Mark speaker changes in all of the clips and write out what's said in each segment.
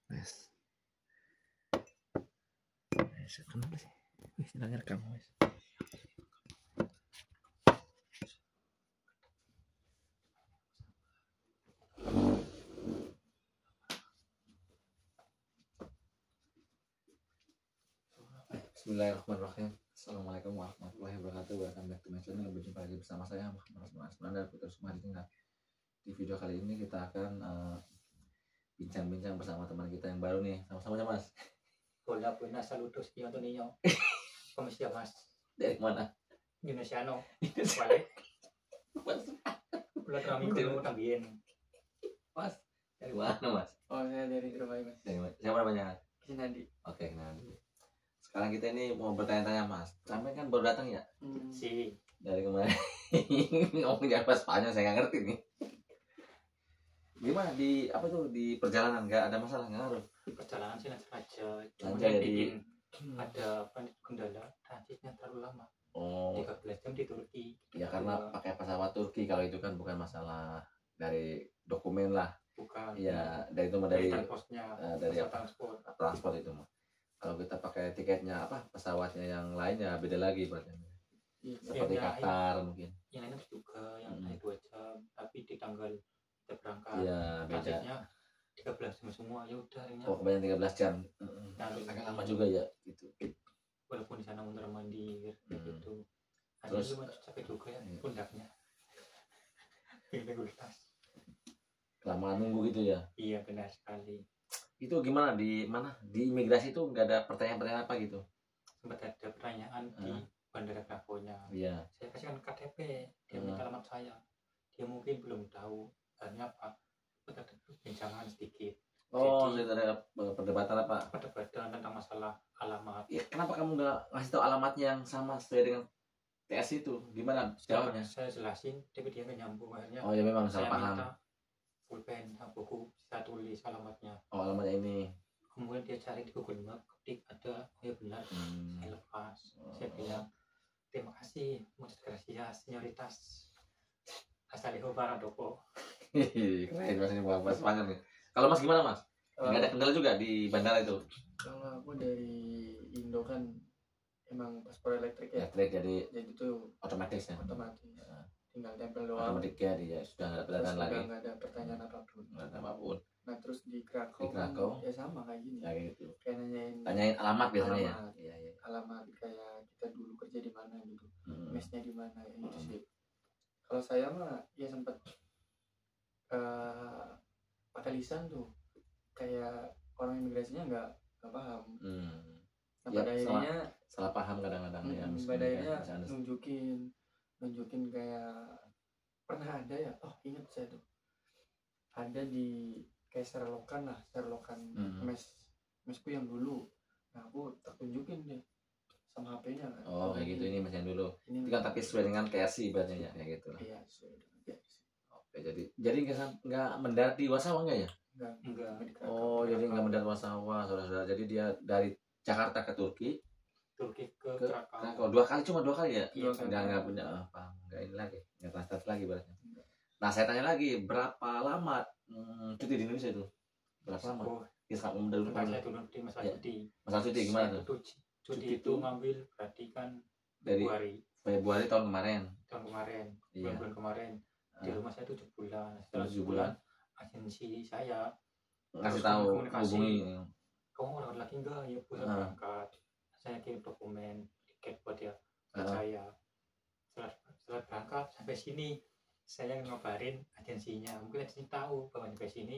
Speaker 1: Wes. Kenapa sih? Wis nanya rekam wes. Bismillahirrahmanirrahim. Assalamualaikum warahmatullahi wabarakatuh. Welcome back to my channel. Berjumpa lagi bersama saya Muhammad Rasman dan Putra Sumadi Tinggal. Di video kali ini kita akan bincang-bincang bersama teman kita yang baru nih. Sama-sama ya Mas.
Speaker 2: Hola, buenas saludos, yo Antonio. ¿Cómo se llamas?
Speaker 1: Dari mana?
Speaker 2: Indonesiano. ¿Vale? Hola, kami dulu también.
Speaker 1: Mas. Dari mana Mas?
Speaker 3: Oh, saya dari Surabaya, Mas.
Speaker 1: Dari mana? Siapa namanya?
Speaker 3: Kinandi.
Speaker 1: Oke, Kinandi. Sekarang kita ini mau bertanya-tanya Mas. Kami kan baru datang ya?
Speaker 2: Sí.
Speaker 1: Dari kemarin. Ngomong Jawa Spanyol saya nggak ngerti nih. Gimana di apa tuh di perjalanan nggak ada masalah nggak ngaruh?
Speaker 2: Perjalanan sih lancar aja. Cuma
Speaker 1: Lancar
Speaker 2: yang
Speaker 1: jadi-
Speaker 2: bikin ada kendala transitnya terlalu lama.
Speaker 1: Oh,
Speaker 2: 13 jam di Turki.
Speaker 1: ya karena pakai pesawat Turki. Kalau itu kan bukan masalah dari dokumen lah.
Speaker 2: Bukan.
Speaker 1: Ya dari itu mah dari
Speaker 2: transportnya.
Speaker 1: dari
Speaker 2: Jasa
Speaker 1: apa?
Speaker 2: transport.
Speaker 1: Transport itu mah. Kalau kita pakai tiketnya apa pesawatnya yang lainnya beda lagi berarti.
Speaker 3: Iya.
Speaker 1: Seperti
Speaker 2: Yang lain-
Speaker 1: Qatar mungkin.
Speaker 2: Yang lainnya juga yang
Speaker 1: Hmm.
Speaker 2: hanya 2 jam, tapi di tanggal kita berangkat
Speaker 1: Iya beda.
Speaker 2: transitnya 13 jam semua. Ya udah akhirnya.
Speaker 1: Oh kebanyakan 13 jam.
Speaker 2: Nah,
Speaker 1: Agak lama juga ya gitu.
Speaker 2: Walaupun di sana mondar mandir kayak
Speaker 1: Hmm.
Speaker 2: gitu.
Speaker 1: Terus,
Speaker 2: Terus cuma capek juga ya
Speaker 1: iya.
Speaker 2: pundaknya. Integritas.
Speaker 1: Kelamaan nunggu gitu ya.
Speaker 2: Iya benar sekali.
Speaker 1: Itu gimana di mana? Di imigrasi itu nggak ada pertanyaan-pertanyaan apa gitu?
Speaker 2: Sempat ada pertanyaan di Bandara Krakow-nya.
Speaker 1: Iya.
Speaker 2: Saya kasihkan KTP, dia
Speaker 1: Hmm.
Speaker 2: minta alamat saya. Dia mungkin belum tahu karena apa. Ada perbincangan sedikit.
Speaker 1: Oh,
Speaker 2: Jadi-
Speaker 1: ada perdebatan apa?
Speaker 2: Perdebatan tentang masalah alamat.
Speaker 1: Ya, kenapa kamu nggak ngasih tahu alamatnya yang sama sesuai dengan TS itu? Gimana jawabnya?
Speaker 2: Saya jelasin, tapi dia nggak nyambung akhirnya.
Speaker 1: Oh ya memang
Speaker 2: Saya
Speaker 1: salah paham.
Speaker 2: minta pulpen, buku, saya tulis alamatnya.
Speaker 1: Oh alamatnya ini.
Speaker 2: Kemudian dia cari di Google Map, ketik ada, oh ya benar. Saya lepas. Saya bilang, terima kasih, muchas gracias, señoritas. Hasta luego, Paradoko.
Speaker 1: Keren mas ini bahasa Spanyol nih. Kalau mas gimana mas? Nggak ada kendala juga di bandara itu?
Speaker 3: Kalau aku dari Indo kan emang paspor elektrik ya.
Speaker 1: Elektrik jadi
Speaker 3: Jadi tuh
Speaker 1: otomatis ya.
Speaker 3: otomatis. Tinggal tempel doang.
Speaker 1: Otomatis ya dia sudah nggak ada
Speaker 3: Terus
Speaker 1: pertanyaan lagi.
Speaker 3: udah nggak ada pertanyaan apapun.
Speaker 1: Nggak ada apapun.
Speaker 3: Nah terus di Krakow,
Speaker 1: Di Krakow.
Speaker 3: kan, ya sama kayak gini.
Speaker 1: Ya gitu.
Speaker 3: Kayak nanyain
Speaker 1: Tanyain alamat biasanya ya.
Speaker 3: Alamat.
Speaker 1: Iya iya.
Speaker 3: alamat kayak kita dulu kerja di mana gitu.
Speaker 1: Hmm.
Speaker 3: Mesnya di mana ya gitu sih. Kalau saya mah ya sempet pakai lisan tuh kayak orang imigrasinya nggak paham.
Speaker 1: Hmm.
Speaker 3: Nah,
Speaker 1: Ya,
Speaker 3: pada akhirnya
Speaker 1: Salah paham kadang-kadang ya.
Speaker 3: pada akhirnya
Speaker 1: misunderstanding.
Speaker 3: nunjukin kayak pernah ada ya, oh ingat saya tuh ada di kayak Sherlockan mesku yang dulu. Nah aku tak tunjukin deh sama HP-nya kan.
Speaker 1: Oh kayak gitu ini mas yang dulu.
Speaker 3: Ini
Speaker 1: Itu kan tapi sesuai dengan KRC ibaratnya ya kayak gitu lah.
Speaker 3: iya sesuai dengan KRC.
Speaker 1: Oke jadi nggak mendarat di Wasawa nggak ya?
Speaker 2: Enggak.
Speaker 3: di Krakow.
Speaker 1: Oh jadi nggak mendarat Wasawa saudara-saudara. Jadi dia dari Jakarta ke Turki
Speaker 2: Turki ke
Speaker 1: ke
Speaker 2: Krakow.
Speaker 1: Krakow cuma dua kali ya?
Speaker 2: Iya,
Speaker 1: Nggak punya apa nggak ini lagi nggak translate lagi berarti. Nah saya tanya lagi berapa lama cuti di Indonesia itu? Berapa lama?
Speaker 2: Oh,
Speaker 1: Ya sekarang dulu
Speaker 2: tempat saya dulu di masalah
Speaker 1: Ya.
Speaker 2: cuti.
Speaker 1: masalah cuti gimana
Speaker 2: Saya
Speaker 1: tuh?
Speaker 2: Cuti
Speaker 1: Cuti
Speaker 2: itu
Speaker 1: itu
Speaker 2: ngambil berarti kan
Speaker 1: Dari
Speaker 2: Februari
Speaker 1: Februari tahun kemarin.
Speaker 2: tahun kemarin,
Speaker 1: Iya.
Speaker 2: bulan kemarin. Di
Speaker 1: Ah.
Speaker 2: rumah saya 7 bulan. Setelah
Speaker 1: 7
Speaker 2: 7 bulan, agensi saya
Speaker 1: Ngasih
Speaker 2: Terus
Speaker 1: tahu
Speaker 2: komunikasi.
Speaker 1: hubungi.
Speaker 2: kamu mau berangkat lagi enggak? Ya bisa
Speaker 1: Ah.
Speaker 2: berangkat. Saya kirim dokumen tiket buat dia buat
Speaker 1: Ah.
Speaker 2: saya. Setelah berangkat sampai sini saya ngabarin agensinya. Mungkin agensi tahu bahwa sampai sini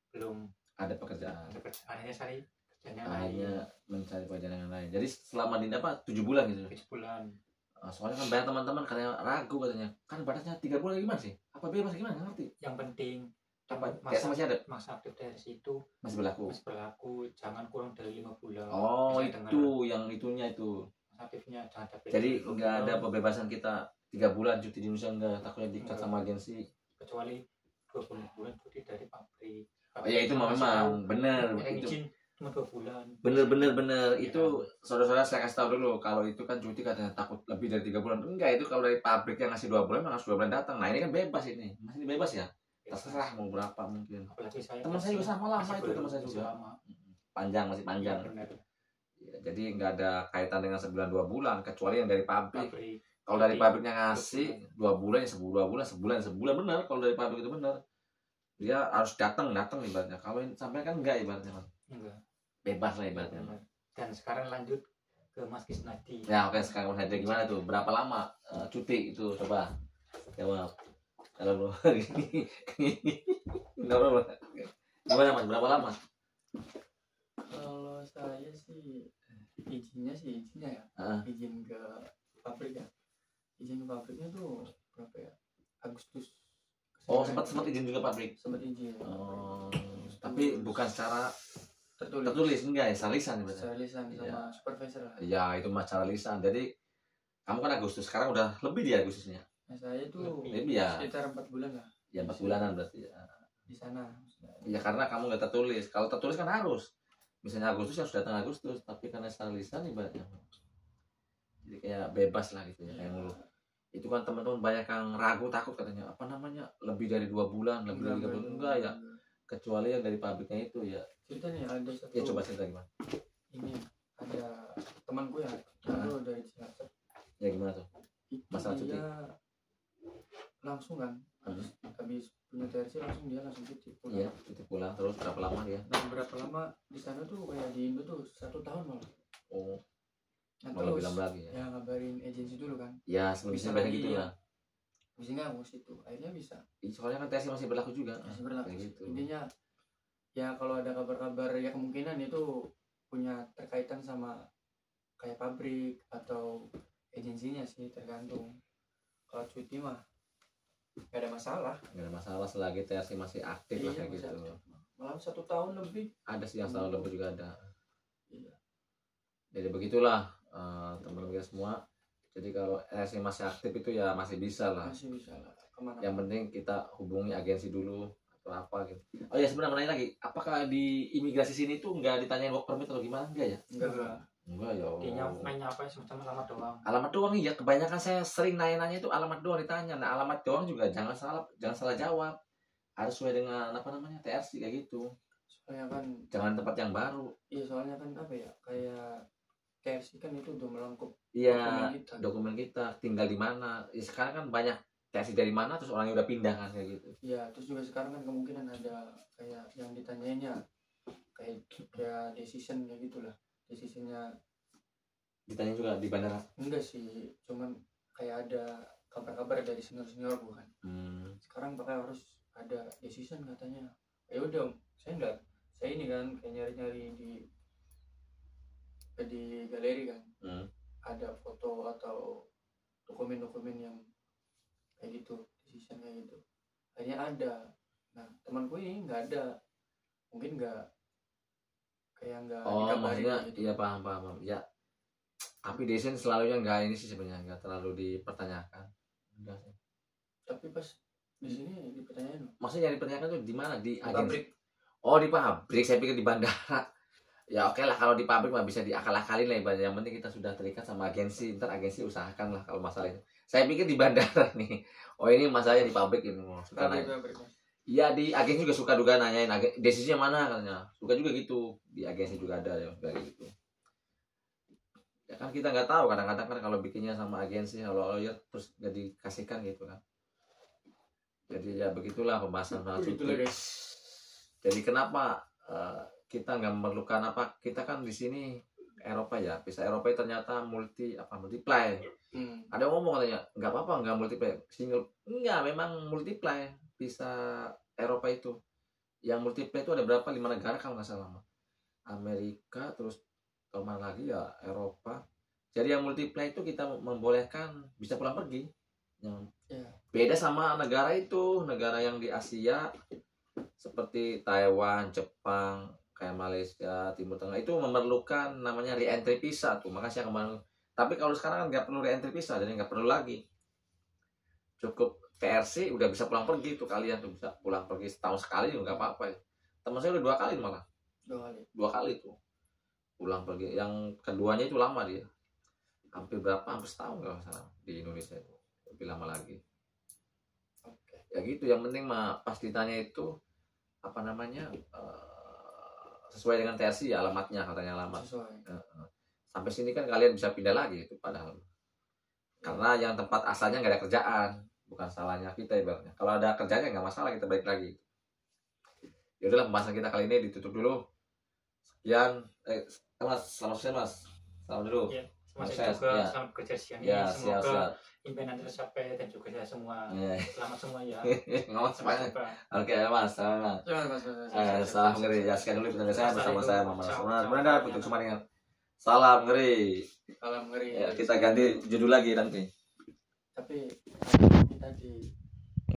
Speaker 2: belum
Speaker 1: Ada pekerjaan.
Speaker 2: ada kerjaan. Akhirnya cari kerjaan yang
Speaker 1: Akhirnya
Speaker 2: lain.
Speaker 1: mencari pekerjaan yang lain. Jadi selama di apa 7 bulan gitu.
Speaker 2: 7 bulan.
Speaker 1: Soalnya kan banyak teman-teman katanya ragu katanya. Kan batasnya 3 bulan gimana sih? Apa bebas gimana? Nggak ngerti.
Speaker 2: Yang penting
Speaker 1: Apa?
Speaker 2: masa,
Speaker 1: Masih ada?
Speaker 2: masa aktif dari situ
Speaker 1: Masih berlaku.
Speaker 2: masih berlaku, jangan kurang dari 5 bulan.
Speaker 1: Oh,
Speaker 2: Bisa dengar
Speaker 1: itu yang itunya itu.
Speaker 2: masa aktifnya jangan sampai
Speaker 1: Jadi
Speaker 2: 5
Speaker 1: nggak ada
Speaker 2: bulan.
Speaker 1: pembebasan kita 3 bulan cuti di Indonesia enggak takutnya diikat
Speaker 2: Nggak.
Speaker 1: sama agensi.
Speaker 2: Kecuali 20 bulan cuti dari pabrik.
Speaker 1: Oh, ya itu
Speaker 2: Masih
Speaker 1: memang
Speaker 2: tahu,
Speaker 1: benar
Speaker 2: yang
Speaker 1: itu.
Speaker 2: izin cuma 2 bulan.
Speaker 1: Bener
Speaker 2: Iya
Speaker 1: itu saudara-saudara saya kasih tahu dulu kalau itu kan cuti katanya takut lebih dari 3 bulan enggak itu kalau dari pabrik yang ngasih 2 bulan memang harus 2 bulan datang nah ini kan bebas ini masih bebas ya terserah mau berapa mungkin.
Speaker 2: Apalagi saya
Speaker 1: Teman saya juga sama lama
Speaker 2: masih
Speaker 1: itu,
Speaker 2: baru,
Speaker 1: teman saya
Speaker 2: masih
Speaker 1: juga
Speaker 2: lama.
Speaker 1: panjang, masih panjang.
Speaker 2: Benar.
Speaker 1: Ya, jadi nggak ada kaitan dengan sebulan 2 bulan, kecuali yang dari pabrik.
Speaker 2: Pabrik.
Speaker 1: Kalau dari pabriknya ngasih 2 bulan ya sebulan benar. Kalau dari pabrik itu benar, dia harus datang ibaratnya. Kalau sampai kan enggak ibaratnya,
Speaker 2: Enggak.
Speaker 1: bebas lah ibaratnya.
Speaker 2: Benar. Dan sekarang lanjut ke Mas Kisnadi.
Speaker 1: Ya oke, sekarang Mas Haji gimana tuh? Berapa lama cuti itu, coba jawab. Kalau gimana Mas? Berapa lama?
Speaker 3: Kalau saya sih izinnya ya. Izin ke pabrik ya. Izin ke pabriknya tuh berapa ya? Agustus.
Speaker 1: Oh, sempat izin juga pabrik.
Speaker 3: Sempat izin.
Speaker 1: Tapi bukan secara tertulis enggak ya, secara lisan berarti.
Speaker 3: Secara lisan sama supervisor lah.
Speaker 1: Ya, itu mah secara lisan. Jadi kamu kan Agustus, sekarang udah lebih dia Agustusnya.
Speaker 3: Nah, saya tuh
Speaker 1: lebih ya.
Speaker 3: Sekitar 4 bulan lah.
Speaker 1: Ya 4 bulanan berarti ya.
Speaker 3: Di sana.
Speaker 1: Ya karena kamu nggak tertulis. Kalau tertulis kan harus. Misalnya Agustus harus datang Agustus, tapi karena secara lisan ibaratnya. Jadi kayak bebas lah gitu ya, kayak mulu. Itu kan teman-teman banyak yang ragu, takut katanya, apa namanya, lebih dari 2 bulan, lebih dari 3 bulan, enggak ya, kecuali yang dari pabriknya itu ya.
Speaker 3: Cerita nih ada satu.
Speaker 1: Ya coba cerita gimana.
Speaker 3: Ini ada temanku ya, baru dari Cilacap.
Speaker 1: Ya gimana tuh? Masalah cuti.
Speaker 3: Dia langsung kan, habis punya TRC langsung cuti pulang.
Speaker 1: Iya, cuti pulang. Terus berapa lama dia?
Speaker 3: Nah, berapa lama di sana tuh kayak di Indo tuh 1 tahun malah.
Speaker 1: Oh.
Speaker 3: Nah,
Speaker 1: Mau lebih
Speaker 3: terus
Speaker 1: lama lagi ya?
Speaker 3: Ya ngabarin agensi dulu kan.
Speaker 1: Ya, sebisa banyak gitu lah.
Speaker 3: Bisa nggak mau situ? Akhirnya bisa.
Speaker 1: Soalnya kan TSI masih berlaku juga.
Speaker 3: Masih berlaku.
Speaker 1: Gitu.
Speaker 3: Intinya ya kalau ada kabar-kabar ya kemungkinan itu punya terkaitan sama kayak pabrik atau agensinya sih, tergantung. Kalau cuti mah gak ada masalah.
Speaker 1: Gak ada masalah selagi TSI masih aktif lah kayak gitu.
Speaker 3: Malah 1 tahun lebih.
Speaker 1: Ada sih yang setahun lebih juga ada.
Speaker 3: Iya.
Speaker 1: Jadi begitulah teman-teman kita semua. Jadi kalau TSI masih aktif itu ya masih bisa lah.
Speaker 3: Masih bisa lah. Kemana?
Speaker 1: Yang penting kita hubungi agensi dulu atau apa gitu. Oh ya sebenarnya menanya lagi, apakah di imigrasi sini tuh nggak ditanyain work permit atau gimana? Enggak ya? Enggak ya.
Speaker 2: Dia nanya apa ya, semacam alamat doang.
Speaker 1: Alamat doang iya, kebanyakan saya sering nanya-nanya itu alamat doang ditanya. Nah, alamat doang juga jangan salah jawab. Harus sesuai dengan apa namanya? TRC kayak gitu.
Speaker 3: Soalnya kan
Speaker 1: jangan tempat yang baru.
Speaker 3: Iya, soalnya kan apa ya? Kayak TRC kan itu udah melengkap
Speaker 1: iya, dokumen kita tinggal di mana. Ya, sekarang kan banyak TRC dari mana terus orangnya udah pindah kan kayak gitu.
Speaker 3: Iya, terus juga sekarang kan kemungkinan ada kayak yang ditanyainnya kayak decision kayak gitulah. Decisionnya
Speaker 1: ditanya juga di bandara?
Speaker 3: Enggak sih, cuman kayak ada kabar-kabar dari senior bukan. Sekarang pakai harus ada decision katanya. Ya udah, saya ini kan kayak nyari-nyari di galeri kan. Ada foto atau dokumen-dokumen yang kayak gitu, decision kayak gitu. Akhirnya ada. Nah, temanku ini nggak ada. Mungkin nggak
Speaker 1: maksudnya gitu. Iya paham ya. Tapi decision selalunya nggak ini sih sebenarnya, nggak terlalu dipertanyakan. Enggak sih.
Speaker 3: Tapi pas di sini dipertanyakan.
Speaker 1: Maksudnya dipertanyakan tuh di mana? Di
Speaker 3: pabrik.
Speaker 1: Oh, di pabrik. Saya pikir di bandara. Ya oke lah, kalau di pabrik mah bisa diakal-akalin lah ibaratnya. Yang penting kita sudah terikat sama agensi, ntar agensi usahakan lah kalau masalah itu. Saya pikir di bandara nih. Oh, ini masalahnya di pabrik ini. Suka nanya. Iya, di agensi juga suka nanyain desisinya mana katanya. Suka juga gitu. Di agensi juga ada ya kayak gitu. Ya kan kita nggak tahu, kadang-kadang kan kalau bikinnya sama agensi kalau lawyer terus nggak dikasihkan gitu kan. Jadi ya begitulah pembahasan soal cuti. Jadi kenapa kita nggak memerlukan apa? Kita kan di sini Eropa ya, visa Eropa ternyata multiply. Ada yang ngomong katanya nggak apa-apa nggak multiply, single enggak, memang multiply visa Eropa itu. Yang multiply itu ada berapa? 5 negara kalau nggak salah. Amerika, terus kemana lagi ya, Eropa. Jadi yang multiply itu kita membolehkan bisa pulang pergi. Yang beda sama negara itu, negara yang di Asia seperti Taiwan, Jepang, kayak Malaysia, Timur Tengah itu memerlukan namanya re-entry visa tuh. Makanya saya kemarin. Tapi kalau sekarang kan nggak perlu re-entry visa, jadi nggak perlu lagi. Cukup TRC udah bisa pulang pergi tuh, kalian tuh bisa pulang pergi setahun sekali juga nggak apa-apa. Teman saya udah 2 kali malah. 2 kali tuh pulang pergi. Yang keduanya itu lama dia. Hampir setahun kalau salah di Indonesia itu. Lebih lama lagi.
Speaker 3: Oke.
Speaker 1: Ya gitu, yang penting mah pas ditanya itu apa namanya sesuai dengan TRC ya alamatnya, katanya alamat. Sampai sini kan kalian bisa pindah lagi itu padahal. Karena yang tempat asalnya nggak ada kerjaan, bukan salahnya kita ibaratnya. Kalau ada kerjanya nggak masalah, kita balik lagi. Ya udahlah, pembahasan kita kali ini ditutup dulu. Sekian, Mas, selamat siang Mas. Salam dulu.
Speaker 2: Ya, selamat juga,
Speaker 1: ya.
Speaker 2: selamat kerja siang
Speaker 1: Ya,
Speaker 2: ini. Semoga
Speaker 1: siap.
Speaker 2: impian Anda tercapai dan juga saya semua.
Speaker 1: Ya.
Speaker 2: Selamat semua ya.
Speaker 1: Ngomong semuanya. Oke, Mas. Selamat. Salam ngeri. Ya, sekian dulu pertanyaan saya bersama saya Muhammad Rasman. Benar, putus Sumaringan. Salam ngeri.
Speaker 3: Salam ngeri.
Speaker 1: Ya, kita ganti judul lagi nanti.
Speaker 3: Tapi kita di